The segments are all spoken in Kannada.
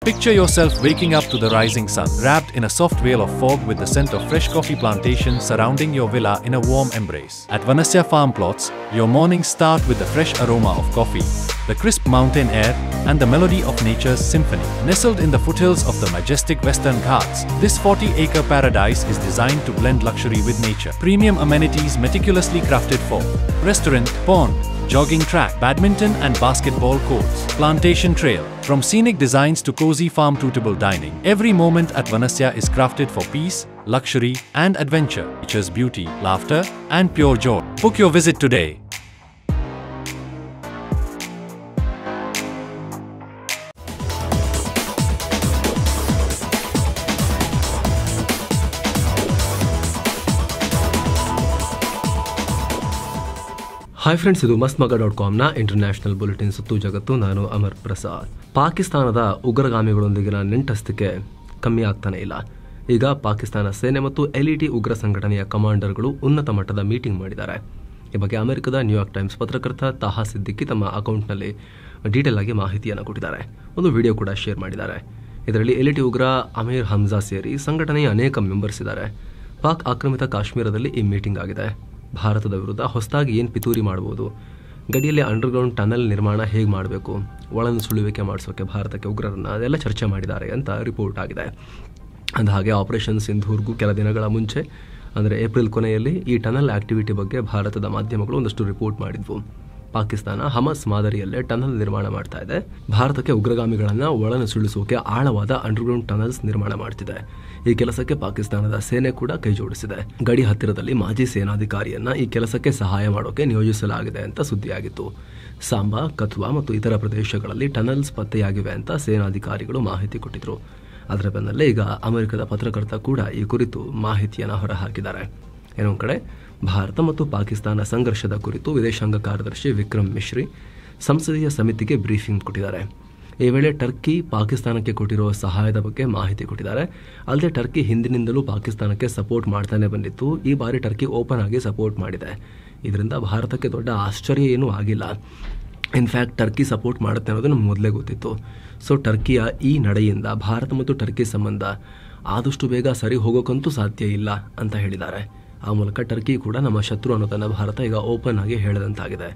Picture yourself waking up to the rising sun, wrapped in a soft veil of fog with the scent of fresh coffee plantations surrounding your villa in a warm embrace. At Vanasya Farm Plots, your mornings start with the fresh aroma of coffee, the crisp mountain air, and the melody of nature's symphony. Nestled in the foothills of the majestic Western Ghats, this 40-acre paradise is designed to blend luxury with nature. Premium amenities meticulously crafted for restaurant, pond, jogging track, badminton and basketball courts, plantation trail. From scenic designs to cozy farm-suitable dining, every moment at Vanasya is crafted for peace, luxury and adventure. Nature's beauty, laughter and pure joy. Book your visit today. Hi friends, ಇದು mastmaga.com ಇಂಟರ್ನ್ಯಾಷನಲ್ ಬುಲೆಟಿನ್ ಸುತ್ತು ಜಗತ್ತು. ನಾನು ಅಮರ್ ಪ್ರಸಾದ್. ಪಾಕಿಸ್ತಾನದ ಉಗ್ರಗಾಮಿಗಳೊಂದಿಗಿನ ನೆಂಟಸ್ತಿಕೆ ಕಮ್ಮಿ ಆಗ್ತಾನೆ ಇಲ್ಲ. ಈಗ ಪಾಕಿಸ್ತಾನ ಸೇನೆ ಮತ್ತು ಎಲ್ಇಟಿ ಉಗ್ರ ಸಂಘಟನೆಯ ಕಮಾಂಡರ್ಗಳು ಉನ್ನತ ಮಟ್ಟದ ಮೀಟಿಂಗ್ ಮಾಡಿದ್ದಾರೆ. ಈ ಬಗ್ಗೆ ಅಮೆರಿಕದ ನ್ಯೂಯಾರ್ಕ್ ಟೈಮ್ಸ್ ಪತ್ರಕರ್ತ ತಾಹಾ ಸಿದ್ದಿಕಿ ತಮ್ಮ ಅಕೌಂಟ್ನಲ್ಲಿ ಡೀಟೇಲ್ ಆಗಿ ಮಾಹಿತಿಯನ್ನು ಕೊಟ್ಟಿದ್ದಾರೆ. ಒಂದು ವಿಡಿಯೋ ಕೂಡ ಶೇರ್ ಮಾಡಿದ್ದಾರೆ. ಇದರಲ್ಲಿ ಎಲ್ಇಟಿ ಉಗ್ರ ಅಮೀರ್ ಹಮ್ಜಾ ಸೇರಿ ಸಂಘಟನೆಯ ಅನೇಕ ಮೆಂಬರ್ಸ್ ಇದ್ದಾರೆ. ಪಾಕ್ ಆಕ್ರಮಿತ ಕಾಶ್ಮೀರದಲ್ಲಿ ಈ ಮೀಟಿಂಗ್ ಆಗಿದೆ. ಭಾರತದ ವಿರುದ್ಧ ಹೊಸದಾಗಿ ಏನು ಪಿತೂರಿ ಮಾಡಬಹುದು, ಗಡಿಯಲ್ಲಿ ಅಂಡರ್ಗ್ರೌಂಡ್ ಟನಲ್ ನಿರ್ಮಾಣ ಹೇಗೆ ಮಾಡಬೇಕು, ಒಳನುಸುಳುವಿಕೆ ಮಾಡಿಸೋಕೆ ಭಾರತಕ್ಕೆ ಉಗ್ರರನ್ನು ಅದೆಲ್ಲ ಚರ್ಚೆ ಮಾಡಿದ್ದಾರೆ ಅಂತ ರಿಪೋರ್ಟ್ ಆಗಿದೆ. ಅಂದಹಾಗೆ ಆಪರೇಷನ್ ಸಿಂಧೂರ್ಗೂ ಕೆಲ ದಿನಗಳ ಮುಂಚೆ ಅಂದರೆ ಏಪ್ರಿಲ್ ಕೊನೆಯಲ್ಲಿ ಈ ಟನಲ್ ಆಕ್ಟಿವಿಟಿ ಬಗ್ಗೆ ಭಾರತದ ಮಾಧ್ಯಮಗಳು ಒಂದಷ್ಟು ರಿಪೋರ್ಟ್ ಮಾಡಿದ್ವು. ಪಾಕಿಸ್ತಾನ ಹಮಸ್ ಮಾದರಿಯಲ್ಲೇ ಟನಲ್ ನಿರ್ಮಾಣ ಮಾಡ್ತಾ ಇದೆ. ಭಾರತಕ್ಕೆ ಉಗ್ರಗಾಮಿಗಳನ್ನು ಒಳನುಸುಳಿಸೋಕೆ ಆಳವಾದ ಅಂಡರ್ಗ್ರೌಂಡ್ ಟನಲ್ಸ್ ನಿರ್ಮಾಣ ಮಾಡ್ತಿದೆ. ಈ ಕೆಲಸಕ್ಕೆ ಪಾಕಿಸ್ತಾನದ ಸೇನೆ ಕೂಡ ಕೈ ಜೋಡಿಸಿದೆ. ಗಡಿ ಹತ್ತಿರದಲ್ಲಿ ಮಾಜಿ ಸೇನಾಧಿಕಾರಿಯನ್ನ ಈ ಕೆಲಸಕ್ಕೆ ಸಹಾಯ ಮಾಡೋಕೆ ನಿಯೋಜಿಸಲಾಗಿದೆ ಅಂತ ಸುದ್ದಿಯಾಗಿತ್ತು. ಸಾಂಬಾ, ಕಥುವಾ ಮತ್ತು ಇತರ ಪ್ರದೇಶಗಳಲ್ಲಿ ಟನಲ್ಸ್ ಪತ್ತೆಯಾಗಿವೆ ಅಂತ ಸೇನಾಧಿಕಾರಿಗಳು ಮಾಹಿತಿ ಕೊಟ್ಟಿದ್ರು. ಅದರ ಬೆನ್ನಲ್ಲೇ ಈಗ ಅಮೆರಿಕದ ಪತ್ರಕರ್ತ ಕೂಡ ಈ ಕುರಿತು ಮಾಹಿತಿಯನ್ನು ಹೊರಹಾಕಿದ್ದಾರೆ. ಇನ್ನೊಂದು ಕಡೆ ಭಾರತ ಮತ್ತು ಪಾಕಿಸ್ತಾನ ಸಂಘರ್ಷದ ಕುರಿತು ವಿದೇಶಾಂಗ ಕಾರ್ಯದರ್ಶಿ ವಿಕ್ರಮ್ ಮಿಶ್ರಿ ಸಂಸದೀಯ ಸಮಿತಿಗೆ ಬ್ರೀಫಿಂಗ್ ಕೊಟ್ಟಿದ್ದಾರೆ. ಈ ವೇಳೆ ಟರ್ಕಿ ಪಾಕಿಸ್ತಾನಕ್ಕೆ ಕೊಟ್ಟಿರುವ ಸಹಾಯದ ಬಗ್ಗೆ ಮಾಹಿತಿ ಕೊಟ್ಟಿದ್ದಾರೆ. ಅಲ್ಲದೆ ಟರ್ಕಿ ಹಿಂದಿನಿಂದಲೂ ಪಾಕಿಸ್ತಾನಕ್ಕೆ ಸಪೋರ್ಟ್ ಮಾಡ್ತಾನೆ ಬಂದಿತ್ತು. ಈ ಬಾರಿ ಟರ್ಕಿ ಓಪನ್ ಆಗಿ ಸಪೋರ್ಟ್ ಮಾಡಿದೆ. ಇದರಿಂದ ಭಾರತಕ್ಕೆ ದೊಡ್ಡ ಆಶ್ಚರ್ಯ ಏನೂ ಆಗಿಲ್ಲ. ಇನ್ಫ್ಯಾಕ್ಟ್ ಟರ್ಕಿ ಸಪೋರ್ಟ್ ಮಾಡುತ್ತೆ ಅನ್ನೋದು ನಮ್ಗೆ ಮೊದಲೇ ಗೊತ್ತಿತ್ತು. ಸೊ ಟರ್ಕಿಯ ಈ ನಡೆಯಿಂದ ಭಾರತ ಮತ್ತು ಟರ್ಕಿ ಸಂಬಂಧ ಆದಷ್ಟು ಬೇಗ ಸರಿ ಹೋಗೋಕ್ಕಂತೂ ಸಾಧ್ಯ ಇಲ್ಲ ಅಂತ ಹೇಳಿದ್ದಾರೆ. ಆ ಮೂಲಕ ಟರ್ಕಿ ಕೂಡ ನಮ್ಮ ಶತ್ರು ಅನ್ನೋದನ್ನು ಭಾರತ ಈಗ ಓಪನ್ ಆಗಿ ಹೇಳಿದಂತಾಗಿದೆ.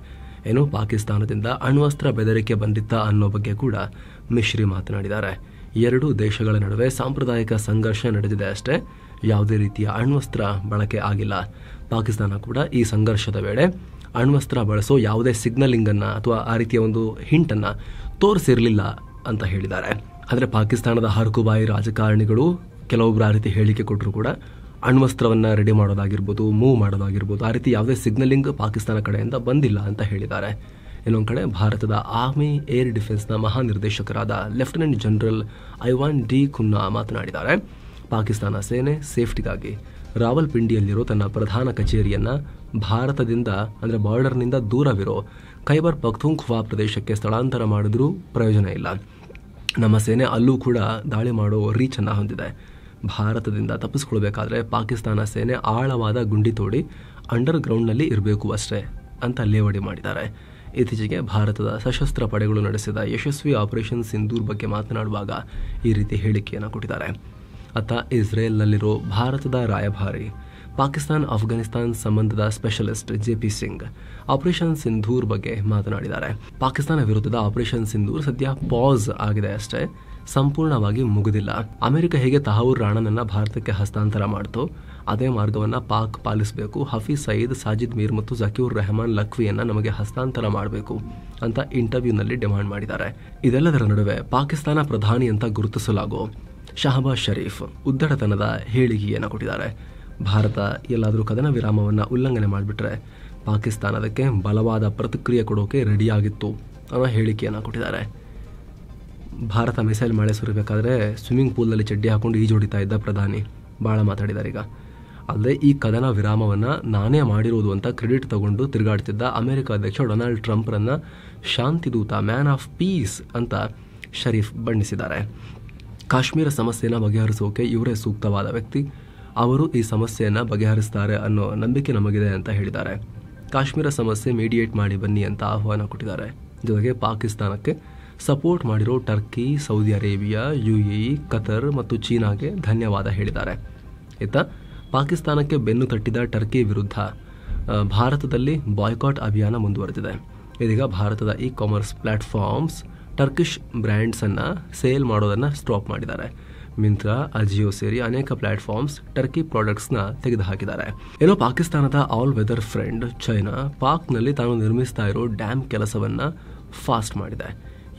ಏನು ಪಾಕಿಸ್ತಾನದಿಂದ ಅಣ್ವಸ್ತ್ರ ಬೆದರಿಕೆ ಬಂದಿತ್ತ ಅನ್ನೋ ಬಗ್ಗೆ ಕೂಡ ಮಿಶ್ರಿ ಮಾತನಾಡಿದ್ದಾರೆ. ಎರಡೂ ದೇಶಗಳ ನಡುವೆ ಸಾಂಪ್ರದಾಯಿಕ ಸಂಘರ್ಷ ನಡೆದಿದೆ ಅಷ್ಟೇ, ಯಾವುದೇ ರೀತಿಯ ಅಣ್ವಸ್ತ್ರ ಬಳಕೆ ಆಗಿಲ್ಲ. ಪಾಕಿಸ್ತಾನ ಕೂಡ ಈ ಸಂಘರ್ಷದ ವೇಳೆ ಅಣ್ವಸ್ತ್ರ ಬಳಸೋ ಯಾವುದೇ ಸಿಗ್ನಲಿಂಗ್ ಅನ್ನ ಅಥವಾ ಆ ರೀತಿಯ ಒಂದು ಹಿಂಟ್ ಅನ್ನ ತೋರಿಸಿರಲಿಲ್ಲ ಅಂತ ಹೇಳಿದ್ದಾರೆ. ಆದರೆ ಪಾಕಿಸ್ತಾನದ ಹರಕುಬಾಯಿ ರಾಜಕಾರಣಿಗಳು ಕೆಲವೊಬ್ಬರು ಆ ರೀತಿ ಹೇಳಿಕೆ ಕೊಟ್ಟರು ಕೂಡ ಅಣ್ವಸ್ತ್ರವನ್ನು ರೆಡಿ ಮಾಡೋದಾಗಿರ್ಬೋದು, ಮೂವ್ ಮಾಡೋದಾಗಿರ್ಬೋದು, ಆ ರೀತಿ ಯಾವುದೇ ಸಿಗ್ನಲಿಂಗ್ ಪಾಕಿಸ್ತಾನ ಕಡೆಯಿಂದ ಬಂದಿಲ್ಲ ಅಂತ ಹೇಳಿದ್ದಾರೆ. ಇನ್ನೊಂದು ಕಡೆ ಭಾರತದ ಆರ್ಮಿ ಏರ್ ಡಿಫೆನ್ಸ್ನ ಮಹಾನಿರ್ದೇಶಕರಾದ lieutenant general Ivan D'Cunha ಮಾತನಾಡಿದ್ದಾರೆ. ಪಾಕಿಸ್ತಾನ ಸೇನೆ ಸೇಫ್ಟಿಗಾಗಿ ರಾವಲ್ಪಿಂಡಿಯಲ್ಲಿರೋ ತನ್ನ ಪ್ರಧಾನ ಕಚೇರಿಯನ್ನು ಭಾರತದಿಂದ ಅಂದರೆ ಬಾರ್ಡರ್ನಿಂದ ದೂರವಿರೋ ಖೈಬರ್ ಪಖ್ತೂನ್ಖ್ವಾ ಪ್ರದೇಶಕ್ಕೆ ಸ್ಥಳಾಂತರ ಮಾಡಿದ್ರೂ ಪ್ರಯೋಜನ ಇಲ್ಲ. ನಮ್ಮ ಸೇನೆ ಅಲ್ಲೂ ಕೂಡ ದಾಳಿ ಮಾಡೋ ರೀಚನ್ನು ಹೊಂದಿದೆ. ಭಾರತದಿಂದ ತಪ್ಪಿಸ್ಕೊಳ್ಬೇಕಾದ್ರೆ ಪಾಕಿಸ್ತಾನ ಸೇನೆ ಆಳವಾದ ಗುಂಡಿ ತೋಡಿ ಅಂಡರ್ ಗ್ರೌಂಡ್ನಲ್ಲಿ ಇರಬೇಕು ಅಷ್ಟೇ ಅಂತ ಲೇವಡಿ ಮಾಡಿದ್ದಾರೆ. ಇತ್ತೀಚೆಗೆ ಭಾರತದ ಸಶಸ್ತ್ರ ಪಡೆಗಳು ನಡೆಸಿದ ಯಶಸ್ವಿ ಆಪರೇಷನ್ ಸಿಂಧೂರ್ ಬಗ್ಗೆ ಮಾತನಾಡುವಾಗ ಈ ರೀತಿ ಹೇಳಿಕೆಯನ್ನು ಕೊಟ್ಟಿದ್ದಾರೆ. ಅತ್ತ ಇಸ್ರೇಲ್ನಲ್ಲಿರೋ ಭಾರತದ ರಾಯಭಾರಿ, ಪಾಕಿಸ್ತಾನ ಅಫ್ಘಾನಿಸ್ತಾನ್ ಸಂಬಂಧದ specialist JP Singh operation Sindoor ಬಗ್ಗೆ ಮಾತನಾಡಿದ್ದಾರೆ. ಪಾಕಿಸ್ತಾನ ವಿರುದ್ಧದ ಆಪರೇಷನ್ ಸಿಂಧೂರ್ ಸದ್ಯ ಪಾಸ್ ಆಗಿದೆ ಅಷ್ಟೇ, ಸಂಪೂರ್ಣವಾಗಿ ಮುಗಿದಿಲ್ಲ. ಅಮೆರಿಕ ಹೇಗೆ ತಹವೂರ್ ರಾಣನನ್ನ ಭಾರತಕ್ಕೆ ಹಸ್ತಾಂತರ ಮಾಡ್ತೋ ಅದೇ ಮಾರ್ಗವನ್ನ ಪಾಕ್ ಪಾಲಿಸಬೇಕು. ಹಫೀಜ್ ಸಯೀದ್, ಸಾಜಿದ್ ಮೀರ್ ಮತ್ತು ಜಕೀರ್ ರೆಹಮಾನ್ ಲಖ್ವಿಯನ್ನ ನಮಗೆ ಹಸ್ತಾಂತರ ಮಾಡಬೇಕು ಅಂತ ಇಂಟರ್ವ್ಯೂನಲ್ಲಿ ಡಿಮಾಂಡ್ ಮಾಡಿದ್ದಾರೆ. ಇದೆಲ್ಲದರ ನಡುವೆ ಪಾಕಿಸ್ತಾನ ಪ್ರಧಾನಿ ಅಂತ ಗುರುತಿಸಲಾಗೋ ಶಹಬಾಜ್ ಶರೀಫ್ ಉದ್ದಟತನದ ಹೇಳಿಕೆಯನ್ನು ಕೊಟ್ಟಿದ್ದಾರೆ. ಭಾರತ ಎಲ್ಲಾದರೂ ಕದನ ವಿರಾಮವನ್ನು ಉಲ್ಲಂಘನೆ ಮಾಡಿಬಿಟ್ರೆ ಪಾಕಿಸ್ತಾನ ಅದಕ್ಕೆ ಬಲವಾದ ಪ್ರತಿಕ್ರಿಯೆ ಕೊಡೋಕೆ ರೆಡಿಯಾಗಿತ್ತು ಅನ್ನೋ ಹೇಳಿಕೆಯನ್ನು ಕೊಟ್ಟಿದ್ದಾರೆ. ಭಾರತ ಮಿಸೈಲ್ ಮಳೆ ಸುರಿಬೇಕಾದ್ರೆ ಸ್ವಿಮ್ಮಿಂಗ್ ಪೂಲ್ನಲ್ಲಿ ಚಡ್ಡಿ ಹಾಕೊಂಡು ಈಜೊಡಿತಾ ಇದ್ದ ಪ್ರಧಾನಿ ಭಾಳ ಮಾತಾಡಿದ್ದಾರೆ. ಈಗ ಅಲ್ಲದೆ ಈ ಕದನ ವಿರಾಮವನ್ನು ನಾನೇ ಮಾಡಿರೋದು ಅಂತ ಕ್ರೆಡಿಟ್ ತಗೊಂಡು ತಿರುಗಾಡ್ತಿದ್ದ ಅಮೆರಿಕ ಅಧ್ಯಕ್ಷ ಡೊನಾಲ್ಡ್ ಟ್ರಂಪ್ರನ್ನ ಶಾಂತಿದೂತ, ಮ್ಯಾನ್ ಆಫ್ ಪೀಸ್ ಅಂತ ಶರೀಫ್ ಬಣ್ಣಿಸಿದ್ದಾರೆ. ಕಾಶ್ಮೀರ ಸಮಸ್ಯೆಯನ್ನು ಬಗೆಹರಿಸೋಕೆ ಇವರೇ ಸೂಕ್ತವಾದ ವ್ಯಕ್ತಿ, ಅವರು ಈ ಸಮಸ್ಯೆಯನ್ನು ಬಗೆಹರಿಸ್ತಾರೆ ಅನ್ನೋ ನಂಬಿಕೆ ನಮಗಿದೆ ಅಂತ ಹೇಳಿದ್ದಾರೆ. ಕಾಶ್ಮೀರ ಸಮಸ್ಯೆ ಮೀಡಿಯೇಟ್ ಮಾಡಿ ಬನ್ನಿ ಅಂತ ಆಹ್ವಾನ ಕೊಟ್ಟಿದ್ದಾರೆ. ಜೊತೆಗೆ ಪಾಕಿಸ್ತಾನಕ್ಕೆ ಸಪೋರ್ಟ್ ಮಾಡಿರೋ Turkey, Saudi Arabia, UAE, Qatar ಮತ್ತು ಚೀನಾಗೆ ಧನ್ಯವಾದ ಹೇಳಿದ್ದಾರೆ. ಇತ್ತ ಪಾಕಿಸ್ತಾನಕ್ಕೆ ಬೆನ್ನು ತಟ್ಟಿದ ಟರ್ಕಿ ವಿರುದ್ಧ ಭಾರತದಲ್ಲಿ ಬಾಯ್ಕಾಟ್ ಅಭಿಯಾನ ಮುಂದುವರೆದಿದೆ. ಇದೀಗ ಭಾರತದ ಕಾಮರ್ಸ್ ಪ್ಲಾಟ್ಫಾರ್ಮ್ಸ್ ಟರ್ಕಿಶ್ ಬ್ರ್ಯಾಂಡ್ಸನ್ನು ಸೇಲ್ ಮಾಡೋದನ್ನು ಸ್ಟಾಪ್ ಮಾಡಿದ್ದಾರೆ. ಮಿಂತ್ರಾ, ಅಜಿಯೋ ಸೇರಿ ಅನೇಕ ಪ್ಲಾಟ್ಫಾರ್ಮ್ಸ್ ಟರ್ಕಿ ಪ್ರಾಡಕ್ಟ್ಸ್ನ ತೆಗೆದುಹಾಕಿದ್ದಾರೆ. ಏನೋ ಪಾಕಿಸ್ತಾನದ ಆಲ್ ವೆದರ್ ಫ್ರೆಂಡ್ ಚೈನಾ ಪಾಕ್ನಲ್ಲಿ ತಾನು ನಿರ್ಮಿಸ್ತಾ ಇರೋ ಡ್ಯಾಮ್ ಕೆಲಸವನ್ನು ಫಾಸ್ಟ್ ಮಾಡಿದೆ.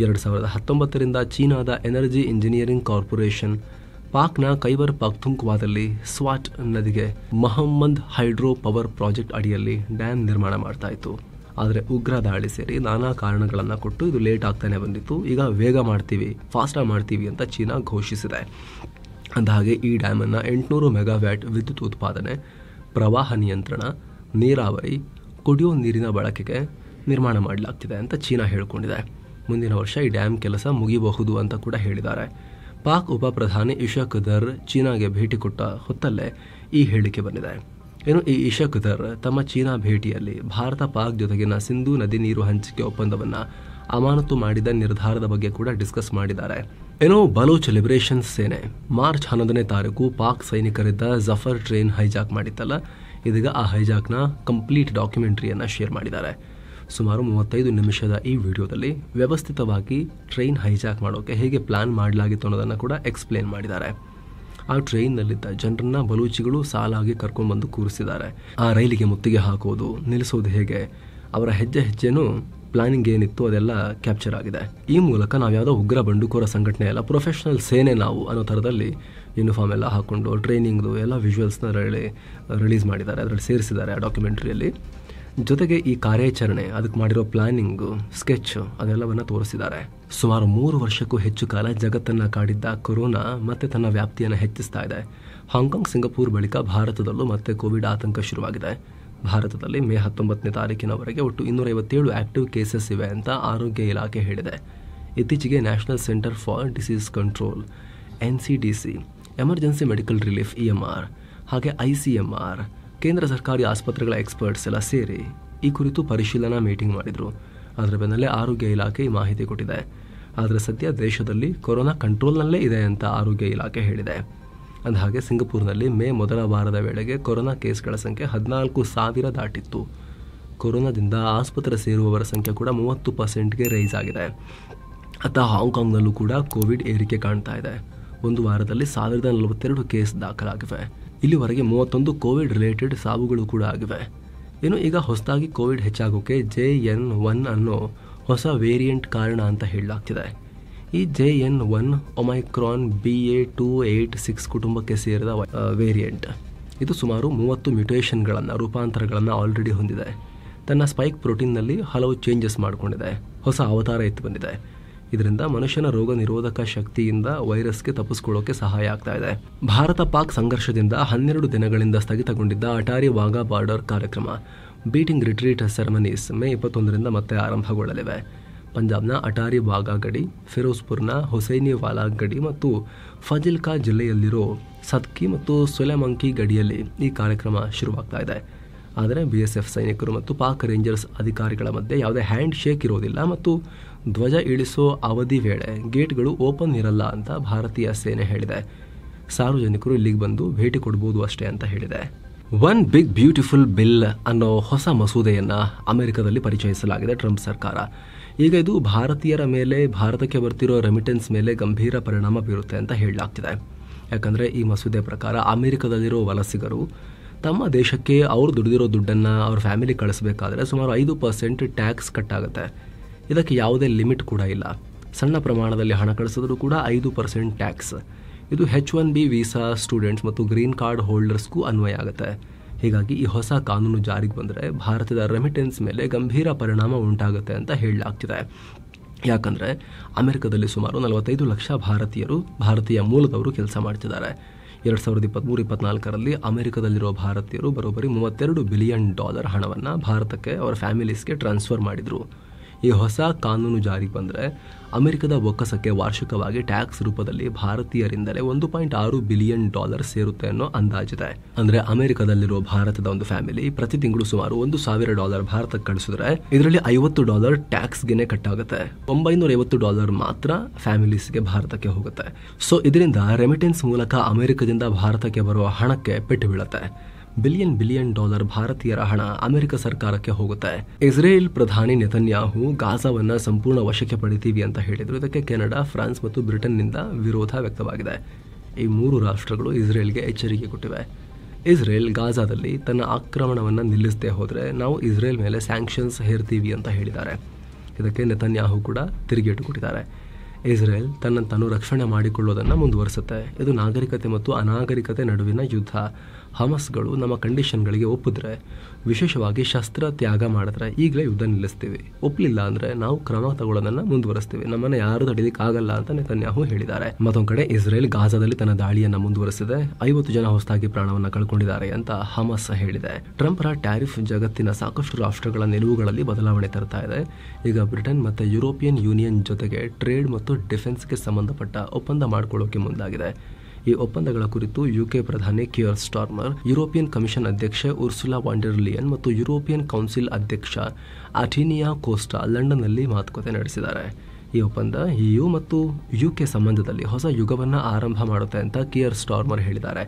2019ರಿಂದ ಚೀನಾದ ಎನರ್ಜಿ ಇಂಜಿನಿಯರಿಂಗ್ ಕಾರ್ಪೊರೇಷನ್ ಪಾಕ್ನ ಖೈಬರ್ ಪಖ್ತೂನ್ಖ್ವಾದಲ್ಲಿ ಸ್ವಾಟ್ ನದಿಗೆ ಮೊಹಮ್ಮದ್ ಹೈಡ್ರೋ ಪವರ್ ಪ್ರಾಜೆಕ್ಟ್ ಅಡಿಯಲ್ಲಿ ಡ್ಯಾಮ್ ನಿರ್ಮಾಣ ಮಾಡ್ತಾ ಇತ್ತು. ಆದರೆ ಉಗ್ರ ದಾಳಿ ಸೇರಿ ನಾನಾ ಕಾರಣಗಳನ್ನು ಕೊಟ್ಟು ಇದು ಲೇಟ್ ಆಗ್ತಾನೆ ಬಂದಿತ್ತು. ಈಗ ವೇಗ ಮಾಡ್ತೀವಿ, ಫಾಸ್ಟಾಗಿ ಮಾಡ್ತೀವಿ ಅಂತ ಚೀನಾ ಘೋಷಿಸಿದೆ. ಅಂದಹಾಗೆ ಈ ಡ್ಯಾಮನ್ನು 800 ಮೆಗಾವ್ಯಾಟ್ ವಿದ್ಯುತ್ ಉತ್ಪಾದನೆ, ಪ್ರವಾಹ ನಿಯಂತ್ರಣ, ನೀರಾವರಿ, ಕುಡಿಯೋ ನೀರಿನ ಬಳಕೆಗೆ ನಿರ್ಮಾಣ ಮಾಡಲಾಗ್ತಿದೆ ಅಂತ ಚೀನಾ ಹೇಳಿಕೊಂಡಿದೆ. ಮುಂದಿನ ವರ್ಷ ಈ ಡ್ಯಾಮ್ ಕೆಲಸ ಮುಗಿಯಬಹುದು ಅಂತ ಕೂಡ ಹೇಳಿದ್ದಾರೆ. ಪಾಕ್ ಉಪ ಪ್ರಧಾನಿ ಇಶಕ್ ದರ್ ಚೀನಾಗೆ ಭೇಟಿ ಕೊಟ್ಟ ಹೊತ್ತಲ್ಲೇ ಈ ಹೇಳಿಕೆ ಬಂದಿದೆ. ಈ ಇಶಕ್ ದರ್ ತಮ್ಮ ಚೀನಾ ಭೇಟಿಯಲ್ಲಿ ಭಾರತ ಪಾಕ್ ಜೊತೆಗಿನ ಸಿಂಧೂ ನದಿ ನೀರು ಹಂಚಿಕೆ ಒಪ್ಪಂದವನ್ನು ಅಮಾನತು ಮಾಡಿದ ನಿರ್ಧಾರದ ಬಗ್ಗೆ ಕೂಡ ಡಿಸ್ಕಸ್ ಮಾಡಿದ್ದಾರೆ. ಬಲೂಚ್ ಲಿಬರೇಷನ್ ಸೇನೆ ಮಾರ್ಚ್ 11ನೇ ತಾರೀಕು ಪಾಕ್ ಸೈನಿಕರಿದ್ದ ಜಫರ್ ಟ್ರೈನ್ ಹೈಜಾಕ್ ಮಾಡಿತ್ತಲ್ಲ, ಇದೀಗ ಆ ಹೈಜಾಕ್ನ ಕಂಪ್ಲೀಟ್ ಡಾಕ್ಯುಮೆಂಟರಿಯನ್ನು ಶೇರ್ ಮಾಡಿದ್ದಾರೆ. ಸುಮಾರು 35 ನಿಮಿಷದ ಈ ವಿಡಿಯೋದಲ್ಲಿ ವ್ಯವಸ್ಥಿತವಾಗಿ ಟ್ರೈನ್ ಹೈಜಾಕ್ ಮಾಡೋಕೆ ಹೇಗೆ ಪ್ಲಾನ್ ಮಾಡಲಾಗಿತ್ತು ಅನ್ನೋದನ್ನು ಕೂಡ ಎಕ್ಸ್ಪ್ಲೇನ್ ಮಾಡಿದ್ದಾರೆ. ಆ ಟ್ರೈನ್ನಲ್ಲಿದ್ದ ಜನರನ್ನ ಬಲೂಚಿಗಳು ಸಾಲಾಗಿ ಕರ್ಕೊಂಡ್ಬಂದು ಕೂರಿಸಿದ್ದಾರೆ. ಆ ರೈಲಿಗೆ ಮುತ್ತಿಗೆ ಹಾಕೋದು, ನಿಲ್ಲಿಸೋದು ಹೇಗೆ, ಅವರ ಹೆಜ್ಜೆನೂ ಪ್ಲಾನಿಂಗ್ ಏನಿತ್ತು ಅದೆಲ್ಲ ಕ್ಯಾಪ್ಚರ್ ಆಗಿದೆ. ಈ ಮೂಲಕ ನಾವು ಯಾವುದೋ ಉಗ್ರ ಬಂಡುಕೋರ ಸಂಘಟನೆ ಅಲ್ಲ, ಪ್ರೊಫೆಷನಲ್ ಸೇನೆ ನಾವು ಅನ್ನೋ ಥರದಲ್ಲಿ ಯೂನಿಫಾರ್ಮ್ ಎಲ್ಲ ಹಾಕೊಂಡು ಟ್ರೈನಿಂಗ್ದು ಎಲ್ಲ ವಿಜುವಲ್ಸ್ನ ರಿಲೀಸ್ ಮಾಡಿದ್ದಾರೆ, ಅದರಲ್ಲಿ ಸೇರಿಸಿದ್ದಾರೆ ಆ ಡಾಕ್ಯುಮೆಂಟ್ರಿಯಲ್ಲಿ. ಜೊತೆಗೆ ಈ ಕಾರ್ಯಾಚರಣೆ, ಅದಕ್ಕೆ ಮಾಡಿರೋ ಪ್ಲಾನಿಂಗು, ಸ್ಕೆಚ್ ಅದೆಲ್ಲವನ್ನು ತೋರಿಸಿದ್ದಾರೆ. ಸುಮಾರು 3 ವರ್ಷಕ್ಕೂ ಹೆಚ್ಚು ಕಾಲ ಜಗತ್ತನ್ನು ಕಾಡಿದ್ದ ಕೊರೋನಾ ಮತ್ತೆ ತನ್ನ ವ್ಯಾಪ್ತಿಯನ್ನು ಹೆಚ್ಚಿಸ್ತಾ ಇದೆ. ಹಾಂಗ್ಕಾಂಗ್, ಸಿಂಗಪೂರ್ ಬಳಿಕ ಭಾರತದಲ್ಲೂ ಮತ್ತೆ ಕೋವಿಡ್ ಆತಂಕ ಶುರುವಾಗಿದೆ. ಭಾರತದಲ್ಲಿ ಮೇ 19ನೇ ತಾರೀಕಿನವರೆಗೆ ಒಟ್ಟು 257 ಆಕ್ಟಿವ್ ಕೇಸಸ್ ಇವೆ ಅಂತ ಆರೋಗ್ಯ ಇಲಾಖೆ ಹೇಳಿದೆ. ಇತ್ತೀಚೆಗೆ national centre for disease control NCDC, emergency medical relief EMR, ಹಾಗೆ ICMR, ಕೇಂದ್ರ ಸರ್ಕಾರಿ ಆಸ್ಪತ್ರೆಗಳ ಎಕ್ಸ್ಪರ್ಟ್ಸ್ ಎಲ್ಲ ಸೇರಿ ಈ ಕುರಿತು ಪರಿಶೀಲನಾ ಮೀಟಿಂಗ್ ಮಾಡಿದ್ರು. ಅದರ ಬೆನ್ನಲ್ಲೇ ಆರೋಗ್ಯ ಇಲಾಖೆ ಈ ಮಾಹಿತಿ ಕೊಟ್ಟಿದೆ. ಆದರೆ ಸದ್ಯ ದೇಶದಲ್ಲಿ ಕೊರೋನಾ ಕಂಟ್ರೋಲ್ನಲ್ಲೇ ಇದೆ ಅಂತ ಆರೋಗ್ಯ ಇಲಾಖೆ ಹೇಳಿದೆ. ಅಂದಹಾಗೆ ಸಿಂಗಪೂರ್ನಲ್ಲಿ ಮೇ ಮೊದಲ ವಾರದ ವೇಳೆಗೆ ಕೊರೋನಾ ಕೇಸ್ಗಳ ಸಂಖ್ಯೆ 14,000 ದಾಟಿತ್ತು. ಕೊರೋನಾದಿಂದ ಆಸ್ಪತ್ರೆ ಸೇರುವವರ ಸಂಖ್ಯೆ ಕೂಡ 30%ಗೆ ರೈಸ್ ಆಗಿದೆ. ಅತ್ತ ಹಾಂಗ್ಕಾಂಗ್ನಲ್ಲೂ ಕೂಡ ಕೋವಿಡ್ ಏರಿಕೆ ಕಾಣ್ತಾ ಇದೆ. ಒಂದು ವಾರದಲ್ಲಿ 1042 ಕೇಸ್ ದಾಖಲಾಗಿವೆ. ಇಲ್ಲಿವರೆಗೆ 31 ಕೋವಿಡ್ ರಿಲೇಟೆಡ್ ಸಾವುಗಳು ಕೂಡ ಆಗಿವೆ. ಈಗ ಹೊಸದಾಗಿ ಕೋವಿಡ್ ಹೆಚ್ಚಾಗೋಕೆ JN1 ಅನ್ನೋ ಹೊಸ ವೇರಿಯಂಟ್ ಕಾರಣ ಅಂತ ಹೇಳಲಾಗ್ತಿದೆ. ಈ JN1 ಒಮೈಕ್ರಾನ್ BA.2.86 ಕುಟುಂಬಕ್ಕೆ ಸೇರಿದ ವೇರಿಯಂಟ್. ಇದು ಸುಮಾರು 30 ಮ್ಯೂಟೇಷನ್ಗಳನ್ನು, ರೂಪಾಂತರಗಳನ್ನು ಆಲ್ರೆಡಿ ಹೊಂದಿದೆ. ತನ್ನ ಸ್ಪೈಕ್ ಪ್ರೋಟೀನ್ನಲ್ಲಿ ಹಲವು ಚೇಂಜಸ್ ಮಾಡಿಕೊಂಡಿದೆ. ಹೊಸ ಅವತಾರ ಎತ್ತು ಬಂದಿದೆ. ಇದರಿಂದ ಮನುಷ್ಯನ ರೋಗ ನಿರೋಧಕ ಶಕ್ತಿಯಿಂದ ವೈರಸ್ಗೆ ತಪ್ಪಿಸ್ಕೊಳ್ಳೋಕೆ ಸಹಾಯ ಆಗ್ತಾ ಇದೆ. ಭಾರತ ಪಾಕ್ ಸಂಘರ್ಷದಿಂದ 12 ದಿನಗಳಿಂದ ಸ್ಥಗಿತಗೊಂಡಿದ್ದ ಅಟಾರಿ ವಾಘಾ ಬಾರ್ಡರ್ ಕಾರ್ಯಕ್ರಮ ಬೀಟಿಂಗ್ ರಿಟ್ರೀಟ್ ಸೆರೆಮನೀಸ್ ಮೇ 21ರಿಂದ ಮತ್ತೆ ಆರಂಭಗೊಳ್ಳಲಿವೆ. ಪಂಜಾಬ್ನ ಅಟಾರಿ ವಾಘಾ ಗಡಿ, ಫಿರೋಜ್ಪುರ್ನ ಹುಸೈನಿವಾಲಾ ಗಡಿ ಮತ್ತು ಫಜಿಲ್ಕಾ ಜಿಲ್ಲೆಯಲ್ಲಿರೋ ಸದ್ಕಿ ಮತ್ತು ಸೊಲೆಮಂಕಿ ಗಡಿಯಲ್ಲಿ ಈ ಕಾರ್ಯಕ್ರಮ ಶುರುವಾಗ್ತಾ ಇದೆ. ಆದರೆ BSF ಸೈನಿಕರು ಮತ್ತು ಪಾಕ್ ರೇಂಜರ್ಸ್ ಅಧಿಕಾರಿಗಳ ಮಧ್ಯೆ ಯಾವುದೇ ಹ್ಯಾಂಡ್ ಶೇಕ್ ಇರೋದಿಲ್ಲ ಮತ್ತು ಧ್ವಜ ಇಳಿಸೋ ಅವಧಿ ವೇಳೆ ಗೇಟ್ಗಳು ಓಪನ್ ಇರಲ್ಲ ಅಂತ ಭಾರತೀಯ ಸೇನೆ ಹೇಳಿದೆ. ಸಾರ್ವಜನಿಕರು ಇಲ್ಲಿಗೆ ಬಂದು ಭೇಟಿ ಕೊಡಬಹುದು ಅಷ್ಟೇ ಅಂತ ಹೇಳಿದೆ. ಒನ್ ಬಿಗ್ ಬ್ಯೂಟಿಫುಲ್ ಬಿಲ್ ಅನ್ನೋ ಹೊಸ ಮಸೂದೆಯನ್ನು ಅಮೆರಿಕದಲ್ಲಿ ಪರಿಚಯಿಸಲಾಗಿದೆ ಟ್ರಂಪ್ ಸರ್ಕಾರ. ಈಗ ಇದು ಭಾರತೀಯರ ಮೇಲೆ, ಭಾರತಕ್ಕೆ ಬರ್ತಿರೋ ರೆಮಿಟೆನ್ಸ್ ಮೇಲೆ ಗಂಭೀರ ಪರಿಣಾಮ ಬೀರುತ್ತೆ ಅಂತ ಹೇಳಲಾಗ್ತಿದೆ. ಯಾಕಂದರೆ ಈ ಮಸೂದೆ ಪ್ರಕಾರ ಅಮೆರಿಕದಲ್ಲಿರೋ ವಲಸಿಗರು ತಮ್ಮ ದೇಶಕ್ಕೆ ಅವರು ದುಡಿದಿರೋ ದುಡ್ಡನ್ನು ಅವ್ರ ಫ್ಯಾಮಿಲಿ ಕಳಿಸಬೇಕಾದ್ರೆ ಸುಮಾರು 5% ಟ್ಯಾಕ್ಸ್ ಕಟ್ಟಾಗುತ್ತೆ. ಇದಕ್ಕೆ ಯಾವುದೇ ಲಿಮಿಟ್ ಕೂಡ ಇಲ್ಲ. ಸಣ್ಣ ಪ್ರಮಾಣದಲ್ಲಿ ಹಣ ಕಳಿಸಿದ್ರು ಕೂಡ 5% ಟ್ಯಾಕ್ಸ್. ಇದು H1B ವೀಸಾ ಸ್ಟೂಡೆಂಟ್ಸ್ ಮತ್ತು ಗ್ರೀನ್ ಕಾರ್ಡ್ ಹೋಲ್ಡರ್ಸ್ಗೂ ಅನ್ವಯ ಆಗುತ್ತೆ. ಹೀಗಾಗಿ ಈ ಹೊಸ ಕಾನೂನು ಜಾರಿಗೆ ಬಂದರೆ ಭಾರತದ ರೆಮಿಟೆನ್ಸ್ ಮೇಲೆ ಗಂಭೀರ ಪರಿಣಾಮ ಉಂಟಾಗುತ್ತೆ ಅಂತ ಹೇಳಲಾಗ್ತಿದೆ. ಯಾಕಂದರೆ ಅಮೆರಿಕದಲ್ಲಿ ಸುಮಾರು 45 ಲಕ್ಷ ಭಾರತೀಯ ಮೂಲದವರು ಕೆಲಸ ಮಾಡ್ತಿದ್ದಾರೆ. 2023-24ರಲ್ಲಿ ಅಮೆರಿಕದಲ್ಲಿರೋ ಭಾರತೀಯರು ಬರೋಬ್ಬರಿ $32 ಬಿಲಿಯನ್ ಹಣವನ್ನು ಭಾರತಕ್ಕೆ ಅವರ ಫ್ಯಾಮಿಲೀಸ್ಗೆ ಟ್ರಾನ್ಸ್ಫರ್ ಮಾಡಿದರು. ಈ ಹೊಸ ಕಾನೂನು ಜಾರಿಗೆ ಬಂದರೆ ಅಮೆರಿಕದ ಬೊಕ್ಕಸಕ್ಕೆ ವಾರ್ಷಿಕವಾಗಿ ಟ್ಯಾಕ್ಸ್ ರೂಪದಲ್ಲಿ ಭಾರತೀಯರಿಂದಲೇ $1.6 ಬಿಲಿಯನ್ ಸೇರುತ್ತೆ ಅನ್ನೋ ಅಂದಾಜಿದೆ. ಅಂದ್ರೆ ಅಮೆರಿಕದಲ್ಲಿರುವ ಭಾರತದ ಒಂದು ಫ್ಯಾಮಿಲಿ ಪ್ರತಿ ತಿಂಗಳು ಸುಮಾರು $1,000 ಭಾರತಕ್ಕೆ ಕಳಿಸಿದ್ರೆ ಇದರಲ್ಲಿ $50 ಟ್ಯಾಕ್ಸ್ಗೆನೆ ಕಟ್ ಆಗುತ್ತೆ. $950 ಮಾತ್ರ ಫ್ಯಾಮಿಲೀಸ್ಗೆ ಭಾರತಕ್ಕೆ ಹೋಗುತ್ತೆ. ಸೊ ಇದರಿಂದ ರೆಮಿಟೆನ್ಸ್ ಮೂಲಕ ಅಮೆರಿಕದಿಂದ ಭಾರತಕ್ಕೆ ಬರುವ ಹಣಕ್ಕೆ ಪೆಟ್ಟು ಬೀಳುತ್ತೆ. ಬಿಲಿಯನ್ ಡಾಲರ್ ಭಾರತೀಯರ ಹಣ ಅಮೆರಿಕ ಸರ್ಕಾರಕ್ಕೆ ಹೋಗುತ್ತೆ. ಇಸ್ರೇಲ್ ಪ್ರಧಾನಿ ನೆತನ್ಯಾಹು ಗಾಜಾವನ್ನ ಸಂಪೂರ್ಣ ವಶಕ್ಕೆ ಪಡಿತೀವಿ ಅಂತ ಹೇಳಿದ್ರು. ಇದಕ್ಕೆ ಕೆನಡಾ, ಫ್ರಾನ್ಸ್ ಮತ್ತು ಬ್ರಿಟನ್ನಿಂದ ವಿರೋಧ ವ್ಯಕ್ತವಾಗಿದೆ. ಈ 3 ರಾಷ್ಟ್ರಗಳು ಇಸ್ರೇಲ್ಗೆ ಎಚ್ಚರಿಕೆ ಕೊಟ್ಟಿವೆ. ಇಸ್ರೇಲ್ ಗಾಜಾದಲ್ಲಿ ತನ್ನ ಆಕ್ರಮಣವನ್ನು ನಿಲ್ಲಿಸದೆ ಹೋದರೆ ನಾವು ಇಸ್ರೇಲ್ ಮೇಲೆ ಸ್ಯಾಂಕ್ಷನ್ಸ್ ಹೇರ್ತೀವಿ ಅಂತ ಹೇಳಿದ್ದಾರೆ. ಇದಕ್ಕೆ ನೆತನ್ಯಾಹು ಕೂಡ ತಿರುಗೇಟು ಕೊಟ್ಟಿದ್ದಾರೆ. ಇಸ್ರೇಲ್ ತನ್ನನ್ನು ರಕ್ಷಣೆ ಮಾಡಿಕೊಳ್ಳೋದನ್ನು ಮುಂದುವರಿಸುತ್ತೆ. ಇದು ನಾಗರಿಕತೆ ಮತ್ತು ಅನಾಗರಿಕತೆ ನಡುವಿನ ಯುದ್ಧ. ಹಮಸ್ಗಳು ನಮ್ಮ ಕಂಡೀಷನ್ಗಳಿಗೆ ಒಪ್ಪಿದ್ರೆ, ವಿಶೇಷವಾಗಿ ಶಸ್ತ್ರ ತ್ಯಾಗ ಮಾಡಿದ್ರೆ ಈಗಲೇ ಯುದ್ಧ ನಿಲ್ಲಿಸ್ತೀವಿ. ಒಪ್ಪಲಿಲ್ಲ ಅಂದ್ರೆ ನಾವು ಕ್ರಮ ತಗೊಳ್ಳೋದನ್ನ ಮುಂದುವರಿಸ್ತೀವಿ. ನಮ್ಮನ್ನ ಯಾರು ತಡೀಲಿಕ್ಕೆ ಆಗಲ್ಲ ಅಂತ ನೆತನ್ಯಾಹು ಹೇಳಿದ್ದಾರೆ. ಮತ್ತೊಂದು ಕಡೆ ಇಸ್ರೇಲ್ ಗಾಜಾದಲ್ಲಿ ತನ್ನ ದಾಳಿಯನ್ನ ಮುಂದುವರಿಸಿದೆ. 50 ಜನ ಹೊಸದಾಗಿ ಪ್ರಾಣವನ್ನ ಕಳ್ಕೊಂಡಿದ್ದಾರೆ ಅಂತ ಹಮಸ್ ಹೇಳಿದೆ. ಟ್ರಂಪ್ರ ಟ್ಯಾರಿಫ್ ಜಗತ್ತಿನ ಸಾಕಷ್ಟು ರಾಷ್ಟ್ರಗಳ ನಿಲುವುಗಳಲ್ಲಿ ಬದಲಾವಣೆ ತರ್ತಾ ಇದೆ. ಈಗ ಬ್ರಿಟನ್ ಮತ್ತೆ ಯುರೋಪಿಯನ್ ಯೂನಿಯನ್ ಜೊತೆಗೆ ಟ್ರೇಡ್ ಮತ್ತು ಡಿಫೆನ್ಸ್ಗೆ ಸಂಬಂಧಪಟ್ಟ ಒಪ್ಪಂದ ಮಾಡಿಕೊಳ್ಳೋಕೆ ಮುಂದಾಗಿದೆ. ಈ ಒಪ್ಪಂದಗಳ ಕುರಿತು ಯುಕೆ ಪ್ರಧಾನಿ ಕಿಯರ್ ಸ್ಟಾರ್ಮರ್, ಯುರೋಪಿಯನ್ ಕಮಿಷನ್ ಅಧ್ಯಕ್ಷೆ ಉರ್ಸುಲಾ ವಾಂಡರ್ ಲಿಯನ್ ಮತ್ತು ಯುರೋಪಿಯನ್ ಕೌನ್ಸಿಲ್ ಅಧ್ಯಕ್ಷ ಅಟಿನಿಯಾ ಕೋಸ್ಟಾ ಲಂಡನ್ನಲ್ಲಿ ಮಾತುಕತೆ ನಡೆಸಿದ್ದಾರೆ. ಈ ಒಪ್ಪಂದ EU ಮತ್ತು ಯುಕೆ ಸಂಬಂಧದಲ್ಲಿ ಹೊಸ ಯುಗವನ್ನು ಆರಂಭ ಮಾಡುತ್ತೆ ಅಂತ ಕಿಯರ್ ಸ್ಟಾರ್ಮರ್ ಹೇಳಿದ್ದಾರೆ.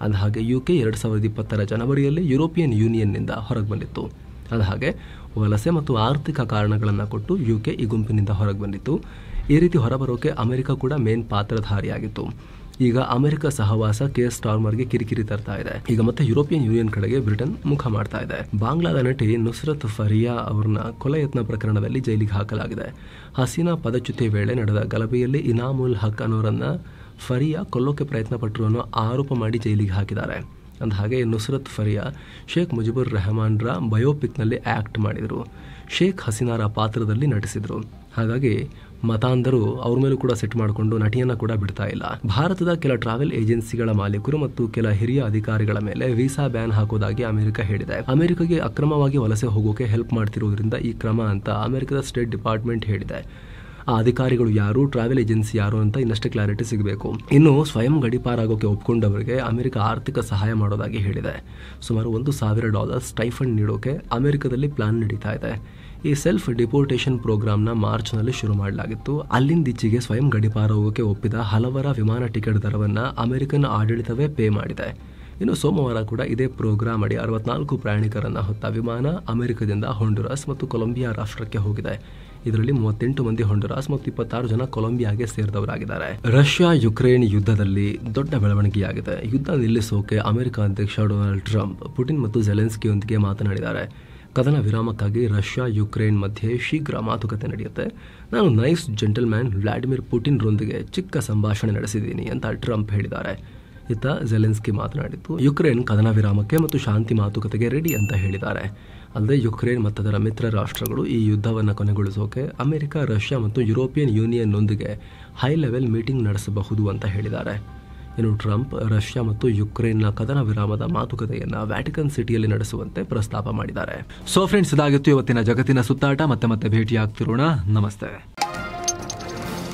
ಅಂದಹಾಗೆ ಯುಕೆ 2020 ಜನವರಿಯಲ್ಲಿ ಯುರೋಪಿಯನ್ ಯೂನಿಯನ್ನಿಂದ ಹೊರಗೆ ಬಂದಿತ್ತು. ಅಂದಹಾಗೆ ವಲಸೆ ಮತ್ತು ಆರ್ಥಿಕ ಕಾರಣಗಳನ್ನು ಕೊಟ್ಟು ಯುಕೆ ಈ ಗುಂಪಿನಿಂದ ಹೊರಗೆ ಬಂದಿತ್ತು. ಈ ರೀತಿ ಹೊರಬರೋಕೆ ಅಮೆರಿಕ ಕೂಡ ಮೇನ್ ಪಾತ್ರಧಾರಿಯಾಗಿತ್ತು. ಈಗ ಅಮೆರಿಕ ಸಹವಾಸ ಕಿಯರ್ ಸ್ಟಾರ್ಮರ್ಗೆ ಕಿರಿಕಿರಿ ತರ್ತಾ ಇದೆ. ಈಗ ಮತ್ತೆ ಯುರೋಪಿಯನ್ ಯೂನಿಯನ್ ಕಡೆಗೆ ಬ್ರಿಟನ್ ಮುಖ ಮಾಡ್ತಾ ಇದೆ. ಬಾಂಗ್ಲಾದ ನಟಿ ನುಸ್ರತ್ ಫರಿಯಾ ಅವರನ್ನ ಕೊಲೆ ಯತ್ನ ಪ್ರಕರಣದಲ್ಲಿ ಜೈಲಿಗೆ ಹಾಕಲಾಗಿದೆ. ಹಸೀನಾ ಪದಚ್ಯುತಿ ವೇಳೆ ನಡೆದ ಗಲಭೆಯಲ್ಲಿ ಇನಾಮುಲ್ ಹಕ್ ಅನ್ನೋರನ್ನ ಫರಿಯಾ ಕೊಲ್ಲೋಕೆ ಪ್ರಯತ್ನ ಪಟ್ಟರು ಅನ್ನೋ ಆರೋಪ ಮಾಡಿ ಜೈಲಿಗೆ ಹಾಕಿದ್ದಾರೆ. ಅಂದಹಾಗೆ ನುಸ್ರತ್ ಫರಿಯಾ ಶೇಖ್ ಮುಜಿಬುರ್ ರೆಹಮಾನ್ರ ಬಯೋಪಿಕ್ನಲ್ಲಿ ಆಕ್ಟ್ ಮಾಡಿದರು. ಶೇಖ್ ಹಸೀನಾರ ಪಾತ್ರದಲ್ಲಿ ನಟಿಸಿದ್ರು. ಹಾಗಾಗಿ ಮತಾಂಧರು ಅವ್ರ ಮೇಲೂ ಕೂಡ ಸೆಟ್ ಮಾಡಿಕೊಂಡು ನಟಿಯನ್ನ ಕೂಡ ಬಿಡ್ತಾ ಇಲ್ಲ. ಭಾರತದ ಕೆಲ ಟ್ರಾವೆಲ್ ಏಜೆನ್ಸಿಗಳ ಮಾಲೀಕರು ಮತ್ತು ಕೆಲ ಹಿರಿಯ ಅಧಿಕಾರಿಗಳ ಮೇಲೆ ವೀಸಾ ಬ್ಯಾನ್ ಹಾಕೋದಾಗಿ ಅಮೆರಿಕ ಹೇಳಿದೆ. ಅಮೆರಿಕಗೆ ಅಕ್ರಮವಾಗಿ ವಲಸೆ ಹೋಗೋಕೆ ಹೆಲ್ಪ್ ಮಾಡ್ತಿರೋದ್ರಿಂದ ಈ ಕ್ರಮ ಅಂತ ಅಮೆರಿಕದ ಸ್ಟೇಟ್ ಡಿಪಾರ್ಟ್ಮೆಂಟ್ ಹೇಳಿದೆ. ಆ ಅಧಿಕಾರಿಗಳು ಯಾರು, ಟ್ರಾವೆಲ್ ಏಜೆನ್ಸಿ ಯಾರು ಅಂತ ಇನ್ನಷ್ಟೇ ಕ್ಲಾರಿಟಿ ಸಿಗಬೇಕು. ಇನ್ನು ಸ್ವಯಂ ಗಡಿಪಾರಾಗೋಕೆ ಒಪ್ಕೊಂಡವರಿಗೆ ಅಮೆರಿಕ ಆರ್ಥಿಕ ಸಹಾಯ ಮಾಡೋದಾಗಿ ಹೇಳಿದೆ. ಸುಮಾರು $1,000 ಸ್ಟೈಫಂಡ್ ನೀಡೋಕೆ ಅಮೆರಿಕದಲ್ಲಿ ಪ್ಲಾನ್ ನಡೀತಾ ಇದೆ. ಈ ಸೆಲ್ಫ್ ಡಿಪೋರ್ಟೇಷನ್ ಪ್ರೋಗ್ರಾಮ್ನ ಮಾರ್ಚ್ನಲ್ಲಿ ಶುರು ಮಾಡಲಾಗಿತ್ತು. ಅಲ್ಲಿಂದೀಚೆಗೆ ಸ್ವಯಂ ಗಡಿಪಾರ ಹೋಗೋಕೆ ಒಪ್ಪಿದ ಹಲವರ ವಿಮಾನ ಟಿಕೆಟ್ ದರವನ್ನು ಅಮೆರಿಕನ್ ಆಡಳಿತವೇ ಪೇ ಮಾಡಿದೆ. ಇನ್ನು ಸೋಮವಾರ ಕೂಡ ಇದೇ ಪ್ರೋಗ್ರಾಮ್ ಅಡಿ 64 ಪ್ರಯಾಣಿಕರನ್ನ ಹೊತ್ತ ವಿಮಾನ ಅಮೆರಿಕದಿಂದ ಹೊಂಡುರಾಸ್ ಮತ್ತು ಕೊಲಂಬಿಯಾ ರಾಷ್ಟ್ರಕ್ಕೆ ಹೋಗಿದೆ. ಇದರಲ್ಲಿ 38 ಮಂದಿ ಹೊಂಡುರಾಸ್ ಮತ್ತು 26 ಜನ ಕೊಲಂಬಿಯಾಗೆ ಸೇರಿದವರಾಗಿದ್ದಾರೆ. ರಷ್ಯಾ ಯುಕ್ರೇನ್ ಯುದ್ಧದಲ್ಲಿ ದೊಡ್ಡ ಬೆಳವಣಿಗೆಯಾಗಿದೆ. ಯುದ್ಧ ನಿಲ್ಲಿಸೋಕೆ ಅಮೆರಿಕ ಅಧ್ಯಕ್ಷ ಡೊನಾಲ್ಡ್ ಟ್ರಂಪ್ ಪುಟಿನ್ ಮತ್ತು ಜೆಲೆನ್ಸ್ಕಿಯೊಂದಿಗೆ ಮಾತನಾಡಿದ್ದಾರೆ. ಕದನ ವಿರಾಮಕ್ಕಾಗಿ ರಷ್ಯಾ ಯುಕ್ರೇನ್ ಮಧ್ಯೆ ಶೀಘ್ರ ಮಾತುಕತೆ ನಡೆಯುತ್ತೆ. ನಾನು ನೈಸ್ ಜೆಂಟಲ್ಮ್ಯಾನ್ ವ್ಲಾಡಿಮಿರ್ ಪುಟಿನ್ ರೊಂದಿಗೆ ಚಿಕ್ಕ ಸಂಭಾಷಣೆ ನಡೆಸಿದ್ದೀನಿ ಅಂತ ಟ್ರಂಪ್ ಹೇಳಿದ್ದಾರೆ. ಇತ್ತ ಜೆಲೆನ್ಸ್ಕಿ ಮಾತನಾಡಿದ್ದು ಯುಕ್ರೇನ್ ಕದನ ವಿರಾಮಕ್ಕೆ ಮತ್ತು ಶಾಂತಿ ಮಾತುಕತೆಗೆ ರೆಡಿ ಅಂತ ಹೇಳಿದ್ದಾರೆ. ಅಲ್ಲದೆ ಯುಕ್ರೇನ್ ಮತ್ತದರ ಮಿತ್ರ ರಾಷ್ಟ್ರಗಳು ಈ ಯುದ್ಧವನ್ನು ಕೊನೆಗೊಳಿಸೋಕೆ ಅಮೆರಿಕ, ರಷ್ಯಾ ಮತ್ತು ಯುರೋಪಿಯನ್ ಯೂನಿಯನ್ನೊಂದಿಗೆ ಹೈ ಲೆವೆಲ್ ಮೀಟಿಂಗ್ ನಡೆಸಬಹುದು ಅಂತ ಹೇಳಿದ್ದಾರೆ. ಇನ್ನು ಟ್ರಂಪ್ ರಷ್ಯಾ ಮತ್ತು ಯುಕ್ರೇನ್ನ ಕದನ ವಿರಾಮದ ಮಾತುಕತೆಯನ್ನ ವ್ಯಾಟಿಕನ್ ಸಿಟಿಯಲ್ಲಿ ನಡೆಸುವಂತೆ ಪ್ರಸ್ತಾಪ ಮಾಡಿದ್ದಾರೆ. ಸೊ ಫ್ರೆಂಡ್ಸ್, ಇದಾಗಿತ್ತು ಇವತ್ತಿನ ಜಗತ್ತಿನ ಸುತ್ತಾಟ. ಮತ್ತೆ ಭೇಟಿಯಾಗ್ತಿರೋಣ. ನಮಸ್ತೆ.